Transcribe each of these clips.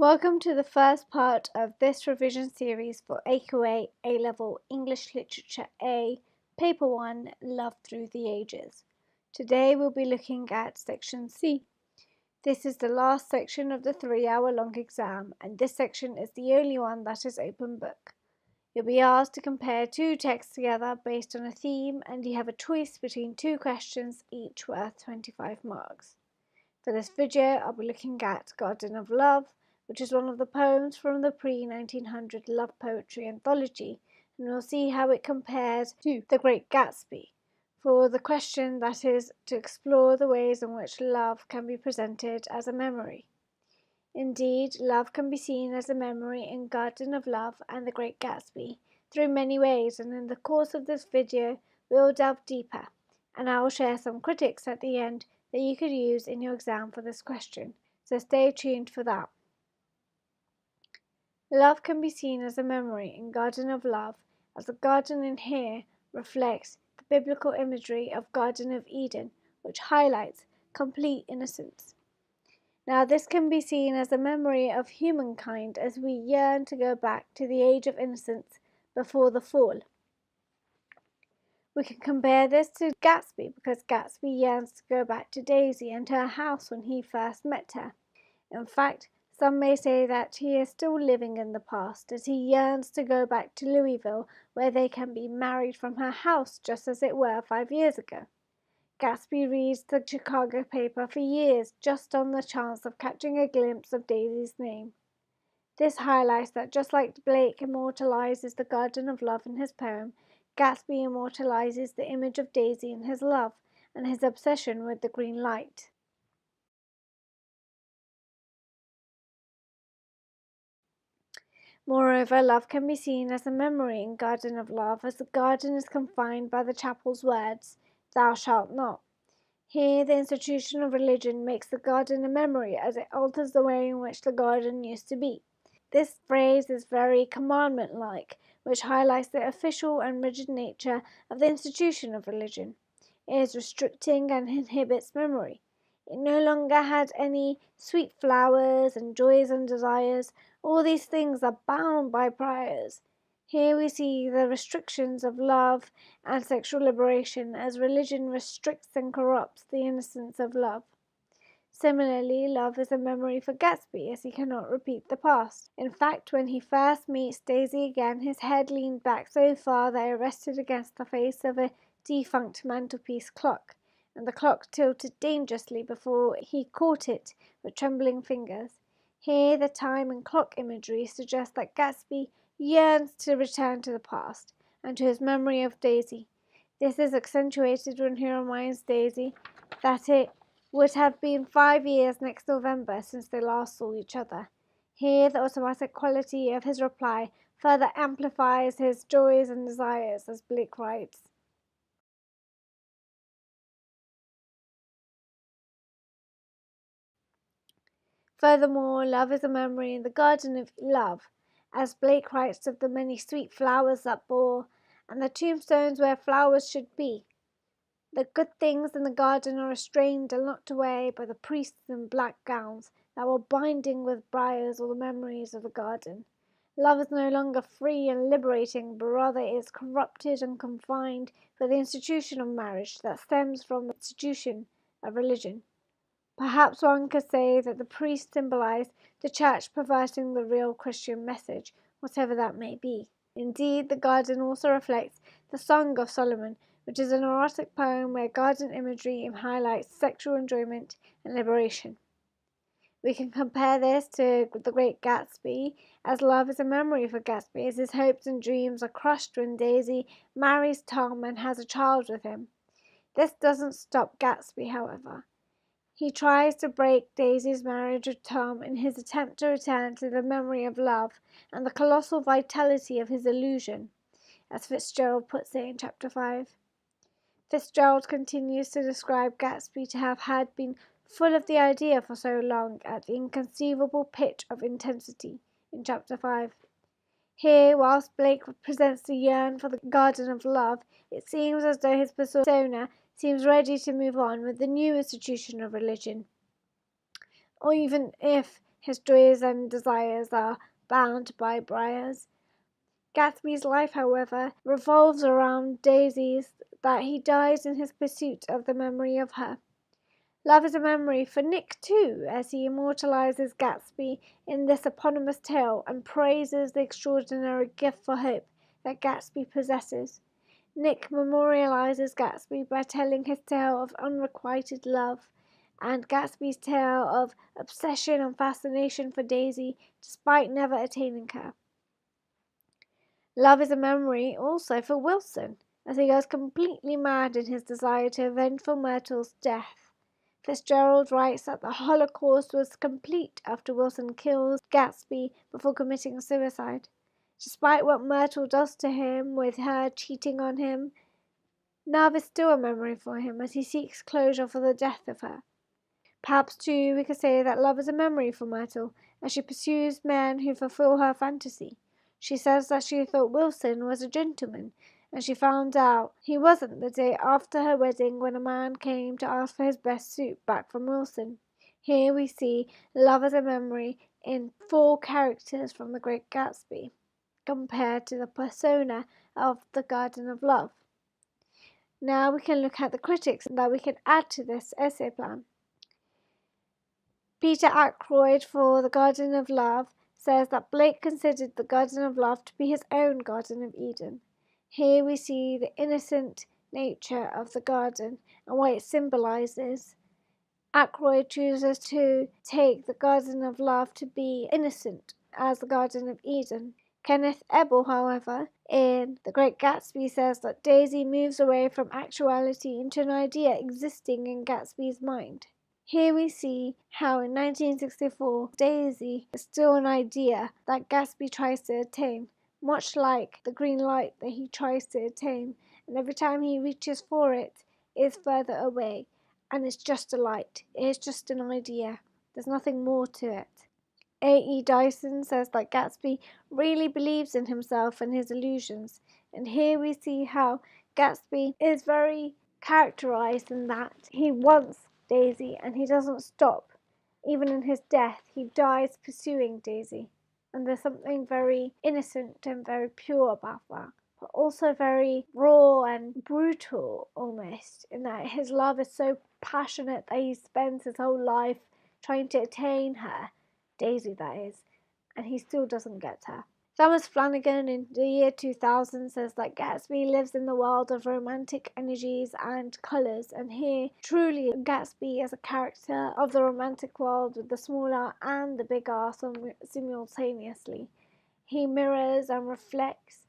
Welcome to the first part of this revision series for AQA A-Level English Literature A, Paper 1, Love Through the Ages. Today we'll be looking at Section C. This is the last section of the 3-hour-long exam, and this section is the only one that is open book. You'll be asked to compare two texts together based on a theme, and you have a choice between two questions, each worth 25 marks. For this video, I'll be looking at Garden of Love, which is one of the poems from the Pre-1900 Love Poetry Anthology, and we'll see how it compares to The Great Gatsby, for the question that is to explore the ways in which love can be presented as a memory. Indeed, love can be seen as a memory in Garden of Love and The Great Gatsby through many ways, and in the course of this video, we'll delve deeper, and I will share some critics at the end that you could use in your exam for this question, so stay tuned for that. Love can be seen as a memory in Garden of Love, as the garden in here reflects the biblical imagery of Garden of Eden, which highlights complete innocence. Now, this can be seen as a memory of humankind as we yearn to go back to the age of innocence before the fall. We can compare this to Gatsby because Gatsby yearns to go back to Daisy and her house when he first met her. In fact, some may say that he is still living in the past as he yearns to go back to Louisville where they can be married from her house just as it were 5 years ago. Gatsby reads the Chicago paper for years just on the chance of catching a glimpse of Daisy's name. This highlights that just like Blake immortalizes the Garden of Love in his poem, Gatsby immortalizes the image of Daisy in his love and his obsession with the green light. Moreover, love can be seen as a memory in Garden of Love, as the garden is confined by the chapel's words, "Thou shalt not." Here, the institution of religion makes the garden a memory as it alters the way in which the garden used to be. This phrase is very commandment-like, which highlights the official and rigid nature of the institution of religion. It is restricting and inhibits memory. It no longer had any sweet flowers and joys and desires. All these things are bound by prayers. Here we see the restrictions of love and sexual liberation as religion restricts and corrupts the innocence of love. Similarly, love is a memory for Gatsby as he cannot repeat the past. In fact, when he first meets Daisy again, his head leaned back so far that it rested against the face of a defunct mantelpiece clock, and the clock tilted dangerously before he caught it with trembling fingers. Here, the time and clock imagery suggests that Gatsby yearns to return to the past and to his memory of Daisy. This is accentuated when he reminds Daisy that it would have been 5 years next November since they last saw each other. Here, the automatic quality of his reply further amplifies his joys and desires, as Blake writes. Furthermore, love is a memory in the Garden of Love, as Blake writes of the many sweet flowers that bore, and the tombstones where flowers should be. The good things in the garden are restrained and locked away by the priests in black gowns that were binding with briars all the memories of the garden. Love is no longer free and liberating, but rather is corrupted and confined by the institution of marriage that stems from the institution of religion. Perhaps one could say that the priest symbolized the church perverting the real Christian message, whatever that may be. Indeed, the garden also reflects the Song of Solomon, which is an erotic poem where garden imagery highlights sexual enjoyment and liberation. We can compare this to The Great Gatsby, as love is a memory for Gatsby, as his hopes and dreams are crushed when Daisy marries Tom and has a child with him. This doesn't stop Gatsby, however. He tries to break Daisy's marriage with Tom in his attempt to return to the memory of love and the colossal vitality of his illusion, as Fitzgerald puts it in Chapter 5. Fitzgerald continues to describe Gatsby to have had been full of the idea for so long at the inconceivable pitch of intensity in Chapter 5. Here, whilst Blake presents the yearn for the Garden of Love, it seems as though his persona seems ready to move on with the new institution of religion. Or even if His joys and desires are bound by briars. Gatsby's life, however, revolves around daisies, that he dies in his pursuit of the memory of her. Love is a memory for Nick too, as he immortalizes Gatsby in this eponymous tale and praises the extraordinary gift for hope that Gatsby possesses. Nick memorializes Gatsby by telling his tale of unrequited love, and Gatsby's tale of obsession and fascination for Daisy despite never attaining her. Love is a memory also for Wilson, as he goes completely mad in his desire to avenge Myrtle's death. Fitzgerald writes that the Holocaust was complete after Wilson kills Gatsby before committing suicide. Despite what Myrtle does to him with her cheating on him, love is still a memory for him as he seeks closure for the death of her. Perhaps too we could say that love is a memory for Myrtle as she pursues men who fulfill her fantasy. She says that she thought Wilson was a gentleman, and she found out he wasn't the day after her wedding when a man came to ask for his best suit back from Wilson. Here we see love as a memory in 4 characters from The Great Gatsby, compared to the persona of the Garden of Love. Now we can look at the critics that we can add to this essay plan. Peter Ackroyd for The Garden of Love says that Blake considered the Garden of Love to be his own Garden of Eden. Here we see the innocent nature of the garden and what it symbolizes. Ackroyd chooses to take the Garden of Love to be innocent as the Garden of Eden. Kenneth Ebel, however, in The Great Gatsby says that Daisy moves away from actuality into an idea existing in Gatsby's mind. Here we see how in 1964, Daisy is still an idea that Gatsby tries to attain, much like the green light that he tries to attain, and every time he reaches for it, it is further away, and it's just a light, it is just an idea, there's nothing more to it. A.E. Dyson says that Gatsby really believes in himself and his illusions, and here we see how Gatsby is very characterized in that he wants Daisy and he doesn't stop. Even in his death, he dies pursuing Daisy, and there's something very innocent and very pure about that, but also very raw and brutal almost, in that his love is so passionate that he spends his whole life trying to attain her, Daisy that is, and he still doesn't get her. Thomas Flanagan in the year 2000 says that Gatsby lives in the world of romantic energies and colours, and here truly Gatsby is a character of the romantic world with the small R and the big R simultaneously. He mirrors and reflects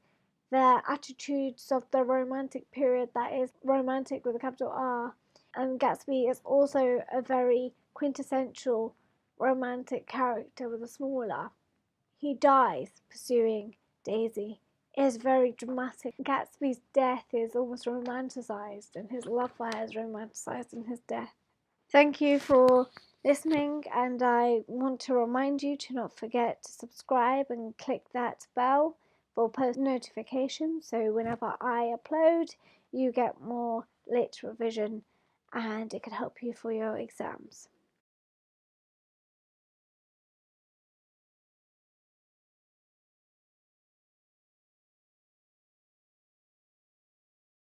the attitudes of the romantic period that is romantic with a capital R, and Gatsby is also a very quintessential romantic character with a small R. He dies pursuing Daisy. It is very dramatic. Gatsby's death is almost romanticized, and his love for her is romanticized in his death. Thank you for listening, and I want to remind you to not forget to subscribe and click that bell for post notifications, so whenever I upload, you get more lit revision, and it can help you for your exams.